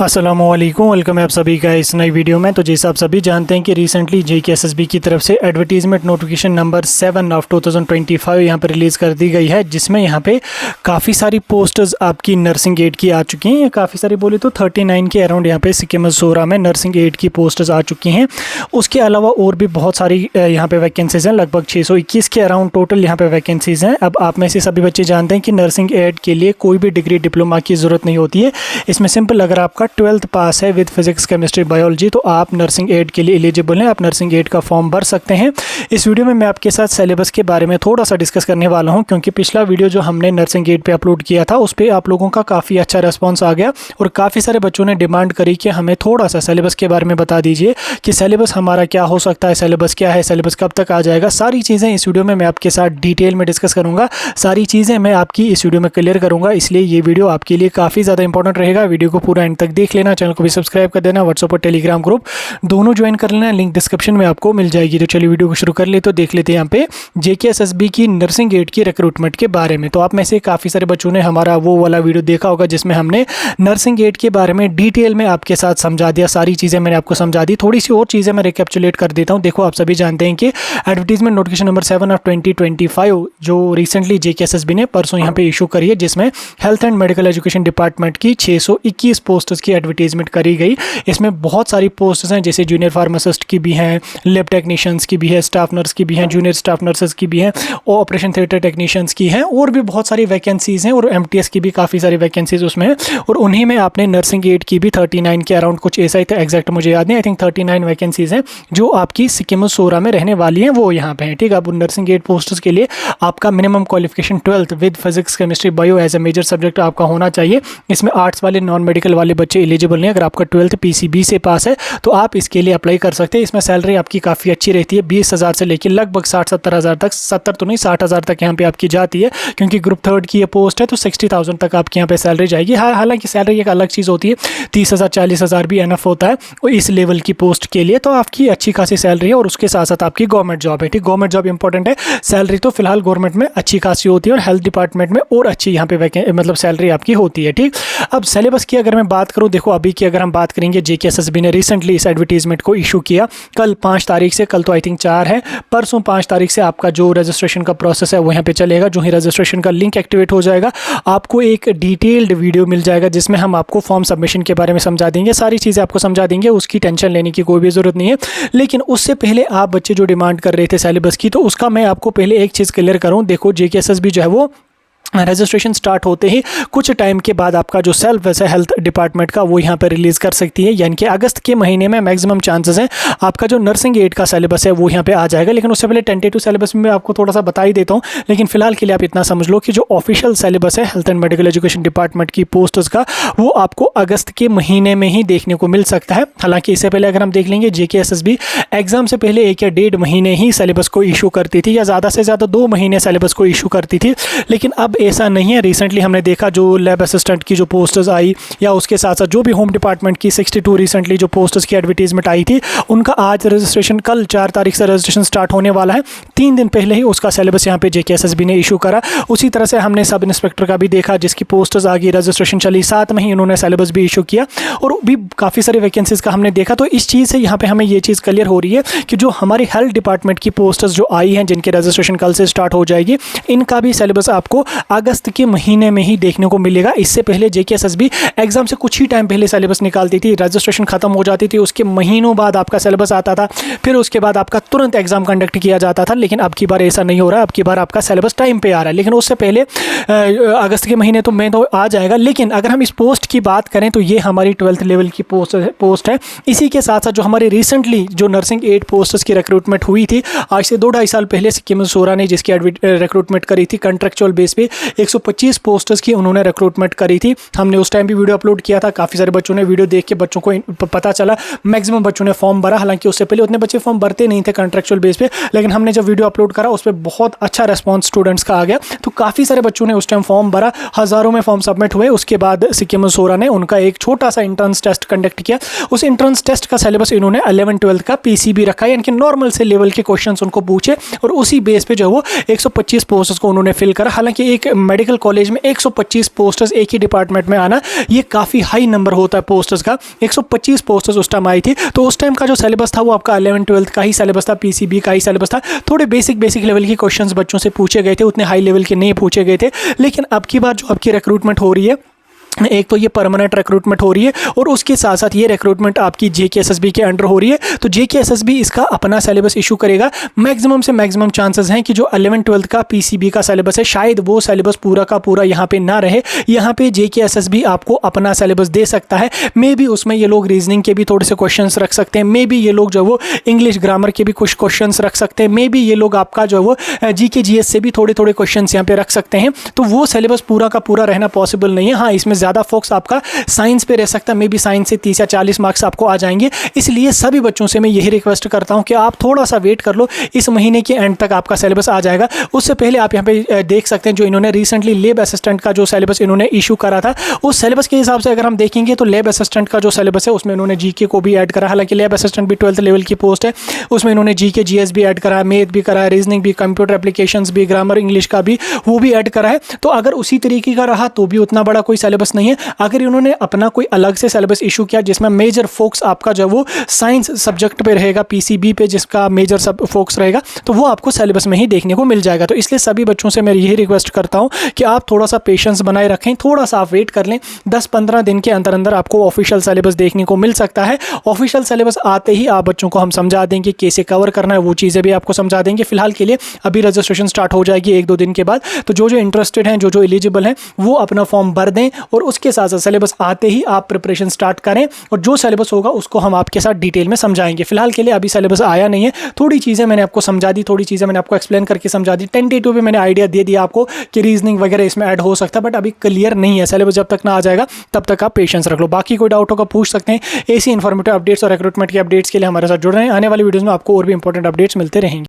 अस्सलामुअलैकुम, वेलकम है आप सभी का इस नई वीडियो में। तो जैसा आप सभी जानते हैं कि रिसेंटली JKSSB की तरफ से एडवर्टीज़मेंट नोटिफिकेशन नंबर 7 ऑफ 2025 यहाँ पर रिलीज़ कर दी गई है, जिसमें यहाँ पे काफ़ी सारी पोस्टर्स आपकी नर्सिंग एड की आ चुकी हैं। काफ़ी सारी बोले तो 39 के अराउंड यहाँ पे सिक्किम सोरा में नर्सिंग एड की पोस्टर्स आ चुकी हैं। उसके अलावा और भी बहुत सारी यहाँ पे वैकेंसीज़ हैं, लगभग 621 के अराउंड टोटल यहाँ पे वैकेंसीज़ हैं। अब आप में से सभी बच्चे जानते हैं कि नर्सिंग एड के लिए कोई भी डिग्री डिप्लोमा की ज़रूरत नहीं होती है। इसमें सिंपल अगर आपका 12th पास है विद फिजिक्स केमिस्ट्री बायोलॉजी तो आप नर्सिंग एड के लिए एलिजिबल हैं, आप नर्सिंग एड का फॉर्म भर सकते हैं। इस वीडियो में मैं आपके साथ सिलेबस के बारे में थोड़ा सा डिस्कस करने वाला हूं, क्योंकि पिछला वीडियो जो हमने नर्सिंग एड पे अपलोड किया था उस पर आप लोगों का काफ़ी अच्छा रिस्पॉन्स आ गया और काफ़ी सारे बच्चों ने डिमांड करी कि हमें थोड़ा सा सिलेबस के बारे में बता दीजिए कि सिलेबस हमारा क्या हो सकता है, सिलेबस क्या है, सिलेबस कब तक आ जाएगा। सारी चीज़ें इस वीडियो में मैं आपके साथ डिटेल में डिस्कस करूँगा, सारी चीज़ें मैं आपकी इस वीडियो में क्लियर करूँगा, इसलिए ये वीडियो आपके लिए काफ़ी ज़्यादा इंपॉर्टेंट रहेगा। वीडियो को पूरा एंड तक देख लेना, चैनल को भी सब्सक्राइब कर देना, व्हाट्सएप और टेलीग्राम ग्रुप दोनों ज्वाइन कर लेना, लिंक डिस्क्रिप्शन में आपको मिल जाएगी। तो चलिए वीडियो को शुरू कर ले। तो देख लेते हैं यहाँ पे JKSSB की नर्सिंग एड की रिक्रूटमेंट के बारे में। तो आप में से काफ़ी सारे बच्चों ने हमारा वो वाला वीडियो देखा होगा जिसमें हमने नर्सिंग एड के बारे में डिटेल में आपके साथ समझा दिया, सारी चीज़ें मैंने आपको समझा दी। थोड़ी सी और चीज़ें मैं रिकैप्चुलेट कर देता हूँ। देखो, आप सभी जानते हैं कि एडवर्टीजमेंट नोटिफिकेशन नंबर 7 ऑफ 2025 जो रिसेंटली JKSSB ने परसों यहाँ पे इशू करी है, जिसमें health and medical education department की 621 पोस्टर्स की एडवर्टीजमेंट करी गई। इसमें बहुत सारी पोस्ट्स हैं, जैसे जूनियर फार्मासिस्ट की भी हैं, लैब टेक्नीशियंस की भी है, स्टाफ नर्स की भी हैं, जूनियर स्टाफ नर्सेस की भी हैं, और ऑपरेशन थिएटर टेक्नीशियंस की हैं, और भी बहुत सारी वैकेंसीज़ हैं, और MTS की भी काफ़ी सारी वैकेंसीज उसमें हैं। और उन्हीं में आपने नर्सिंग एड की भी 39 के अराउंड, कुछ ऐसा ही था, एग्जैक्ट मुझे याद नहीं, आई थिंक 39 वैकेंसीज़ हैं जो आपकी सिक्किम सोरा में रहने वाली हैं, वो यहाँ पे हैं। ठीक है, अब नर्सिंग एड पोस्ट्स के लिए आपका minimum qualification 12th with physics chemistry bio as a major subject आपका होना चाहिए। इसमें आर्ट्स वाले, नॉन मेडिकल वाले बच्चे एलिजिबल नहीं। अगर आपका 12th PCB से पास है तो आप इसके लिए अप्लाई कर सकते हैं। इसमें सैलरी आपकी काफ़ी अच्छी रहती है, 20,000 से लेकर लगभग 60-70 हज़ार तक, 70 तो नहीं 60,000 तक यहाँ पे आपकी जाती है, क्योंकि ग्रुप 3 की ये पोस्ट है तो 60,000 तक आपकी यहाँ पे सैलरी जाएगी। हालांकि सैलरी एक अलग चीज़ होती है, 30,000 40,000 भी एनफ होता है और इस लेवल की पोस्ट के लिए तो आपकी अच्छी खासी सैलरी है, और उसके साथ साथ आपकी गवर्नमेंट जॉब है। ठीक, गवर्नमेंट जॉब इंपॉर्टेंट है। सैलरी तो फिलहाल गवर्नमेंट में अच्छी खासी होती है और हेल्थ डिपार्टमेंट में और अच्छी यहाँ पे मतलब सैलरी आपकी होती है। ठीक, अब सिलेबस की अगर मैं बात करूँ, देखो अभी की अगर हम बात करेंगे, JKSSB ने रिसेंटली इस एडवर्टीजमेंट को इशू किया कल 5 तारीख से, कल तो आई थिंक 4 है, परसों 5 तारीख से आपका जो रजिस्ट्रेशन का प्रोसेस है वो यहाँ पे चलेगा। जो ही रजिस्ट्रेशन का लिंक एक्टिवेट हो जाएगा, आपको एक डिटेल्ड वीडियो मिल जाएगा जिसमें हम आपको फॉर्म सबमिशन के बारे में समझा देंगे, सारी चीज़ें आपको समझा देंगे, उसकी टेंशन लेने की कोई भी ज़रूरत नहीं है। लेकिन उससे पहले आप बच्चे जो डिमांड कर रहे थे सिलेबस की, तो उसका मैं आपको पहले एक चीज़ क्लियर करूँ। देखो, JKSSB जो है वो रजिस्ट्रेशन स्टार्ट होते ही कुछ टाइम के बाद आपका जो सिलेबस है हेल्थ डिपार्टमेंट का वो यहाँ पे रिलीज़ कर सकती है, यानी कि अगस्त के महीने में मैक्सिमम चांसेस हैं आपका जो नर्सिंग एड का सिलेबस है वो यहाँ पे आ जाएगा। लेकिन उससे पहले टेंटेटिव सिलेबस में मैं आपको थोड़ा सा बता ही देता हूँ, लेकिन फिलहाल के लिए आप इतना समझ लो कि जो ऑफिशियल सिलेबस है health and medical education department की पोस्ट्स का, वो आपको अगस्त के महीने में ही देखने को मिल सकता है। हालांकि इससे पहले अगर हम देख लेंगे, JKSSB एग्जाम से पहले 1 या 1.5 महीने ही सिलेबस को इशू करती थी, या ज़्यादा से ज़्यादा 2 महीने सिलेबस को इशू करती थी। लेकिन अब ऐसा नहीं है। रिसेंटली हमने देखा जो लैब असिस्टेंट की जो पोस्टर्स आई, या उसके साथ साथ जो भी होम डिपार्टमेंट की 62 रिसेंटली जो पोस्टर्स की एडवर्टीजमेंट आई थी, उनका आज रजिस्ट्रेशन, कल 4 तारीख से रजिस्ट्रेशन स्टार्ट होने वाला है। 3 दिन पहले ही उसका सिलेबस यहाँ पे JKSSB ने इशू करा। उसी तरह से हमने सब इंस्पेक्टर का भी देखा, जिसकी पोस्टर्स आ गई, रजिस्ट्रेशन चली, साथ में ही उन्होंने सिलेबस भी इशू किया, और भी काफ़ी सारी वैकेंसीज का हमने देखा। तो इस चीज़ से यहाँ पे हमें ये चीज़ क्लियर हो रही है कि जो हमारी हेल्थ डिपार्टमेंट की पोस्टर्स जो आई हैं, जिनकी रजिस्ट्रेशन कल से स्टार्ट हो जाएगी, इनका भी सिलेबस आपको अगस्त के महीने में ही देखने को मिलेगा। इससे पहले JKSSB एग्जाम से कुछ ही टाइम पहले सिलेबस निकालती थी, रजिस्ट्रेशन खत्म हो जाती थी, उसके महीनों बाद आपका सिलेबस आता था, फिर उसके बाद आपका तुरंत एग्जाम कंडक्ट किया जाता था। लेकिन अब की बार ऐसा नहीं हो रहा है, अब की बार आपका सिलेबस टाइम पे आ रहा है, लेकिन उससे पहले अगस्त के महीने तो में तो आ जाएगा। लेकिन अगर हम इस पोस्ट की बात करें तो ये हमारी 12th लेवल की पोस्ट है। इसी के साथ साथ जो हमारी रिसेंटली जो नर्सिंग एड पोस्ट्स की रिक्रूटमेंट हुई थी, आज से 2-2.5 साल पहले सिक्किम सोरा ने जिसकी रिक्रूटमेंट करी थी कॉन्ट्रेक्चुअल बेस पे, 125 पोस्टर्स की उन्होंने रिक्रूटमेंट करी थी। हमने उस टाइम भी वीडियो अपलोड किया था, काफ़ी सारे बच्चों ने वीडियो देख के, बच्चों को पता चला, मैक्सिमम बच्चों ने फॉर्म भरा। हालांकि उससे पहले उतने बच्चे फॉर्म भरते नहीं थे कॉन्ट्रेक्चुअल बेस पे, लेकिन हमने जब वीडियो अपलोड करा उस पर बहुत अच्छा रिस्पॉन्स स्टूडेंट्स का आ गया। तो काफ़ी सारे बच्चों ने उस टाइम फॉर्म भरा, हज़ारों में फॉर्म सबमिट हुए। उसके बाद सिक्किम सोरा ने उनका एक छोटा सा इंट्रेंस टेस्ट कंडक्ट किया। उस इंट्रेंस टेस्ट का सिलेबस इन्होंने 11-12 का PCB रखा, यानी कि नॉर्मल से लेवल के क्वेश्चंस उनको पूछे, और उसी बेस पे जो वो 125 पोस्ट्स को उन्होंने फिल करा। हालांकि एक एक मेडिकल कॉलेज में 125 पोस्टर्स एक ही डिपार्टमेंट में आना, ये काफ़ी हाई नंबर होता है पोस्टर्स का। 125 पोस्टर्स उस टाइम आई थी। तो उस टाइम का जो सिलेबस था वो आपका 11th-12th का ही सिलेबस था, पीसीबी का ही सिलेबस था। थोड़े बेसिक लेवल के क्वेश्चंस बच्चों से पूछे गए थे, उतने हाई लेवल के नहीं पूछे गए थे। लेकिन अब की बार जो आपकी रिक्रूटमेंट हो रही है, एक तो ये परमानेंट रिक्रूटमेंट हो रही है और उसके साथ साथ ये रिक्रूटमेंट आपकी जेकेएसएसबी के अंडर हो रही है। तो जेकेएसएसबी इसका अपना सिलेबस इशू करेगा। मैक्सिमम से मैक्सिमम चांसेस हैं कि जो 11th-12th का पीसीबी का सिलेबस है, शायद वो सिलेबस पूरा का पूरा यहाँ पे ना रहे। यहाँ पे जेकेएसएसबी आपको अपना सिलेबस दे सकता है। मे बी उसमें ये लोग रीजनिंग के भी थोड़े से क्वेश्चन रख सकते हैं। मे बी ये लोग जो वो इंग्लिश ग्रामर के भी कुछ क्वेश्चन रख सकते हैं। मे बी ये लोग आपका जो वो जीके जीएस से भी थोड़े थोड़े क्वेश्चन यहाँ पे रख सकते हैं। तो वो सिलेबस पूरा का पूरा रहना पॉसिबल नहीं है। हाँ, इसमें ज़्यादा फोकस आपका साइंस पे रह सकता है। मे बी साइंस से 30 या 40 मार्क्स आपको आ जाएंगे। इसलिए सभी बच्चों से मैं यही रिक्वेस्ट करता हूं कि आप थोड़ा सा वेट कर लो, इस महीने के एंड तक आपका सिलेबस आ जाएगा। उससे पहले आप यहाँ पे देख सकते हैं जो इन्होंने रिसेंटली लैब असिस्टेंट का जो सिलेबस इन्होंने इशू करा था, उस सिलेबस के हिसाब से अगर हम देखेंगे तो लैब असिस्टेंट का जो सिलेबस है उसमें इन्होंने जीके को भी ऐड करा। हालांकि लैब असिस्टेंट भी 12th लेवल की पोस्ट है, उसमें इन्होंने जीके जीएस भी ऐड करा है, मैथ भी करा है, रीजनिंग भी, कंप्यूटर एप्लीकेशंस भी, ग्रामर इंग्लिश का भी वो भी ऐड करा है। तो अगर उसी तरीके का रहा तो भी उतना बड़ा कोई सिलेबस नहीं है। अगर इन्होंने अपना कोई अलग से सिलेबस इशू किया जिसमें मेजर फोकस आपका जो वो साइंस सब्जेक्ट पे रहेगा, पीसीबी पे जिसका मेजर सब फोकस रहेगा, तो वो आपको सिलेबस में ही देखने को मिल जाएगा। तो इसलिए सभी बच्चों से मैं यही रिक्वेस्ट करता हूं कि आप थोड़ा सा पेशेंस बनाए रखें, थोड़ा सा आप वेट कर लें। 10-15 दिन के अंदर अंदर आपको ऑफिशियल सिलेबस देखने को मिल सकता है। ऑफिशियल सिलेबस आते ही आप बच्चों को हम समझा देंगे कैसे कवर करना है, वो चीज़ें भी आपको समझा देंगे। फिलहाल के लिए अभी रजिस्ट्रेशन स्टार्ट हो जाएगी 1-2 दिन के बाद। तो जो इंटरेस्टेड हैं, जो एलिजिबल हैं, वो अपना फॉर्म भर दें और उसके साथ साथ सिलेबस आते ही आप प्रिपरेशन स्टार्ट करें और जो सिलेबस होगा उसको हम आपके साथ डिटेल में समझाएंगे। फिलहाल के लिए अभी सिलेबस आया नहीं है, थोड़ी चीज़ें मैंने आपको समझा दी, थोड़ी चीज़ें मैंने आपको एक्सप्लेन करके समझा दी। टेंटेटिव भी मैंने आइडिया दे दिया आपको कि रीजनिंग वगैरह इसमें ऐड हो सकता है, बट अभी क्लियर नहीं है। सिलेबस जब तक ना आ जाएगा तब तक आप पेशेंस रख लो। बाकी कोई डाउट होगा पूछ सकते हैं। ऐसी इन्फॉर्मेटिव अपडेट्स और रिक्रूटमेंट के अपडेट्स के लिए हमारे साथ जुड़ रहे हैं। आने वाली वीडियोज़ में आपको और भी इंपॉर्टेंट अपडेट्स मिलते रहेंगे।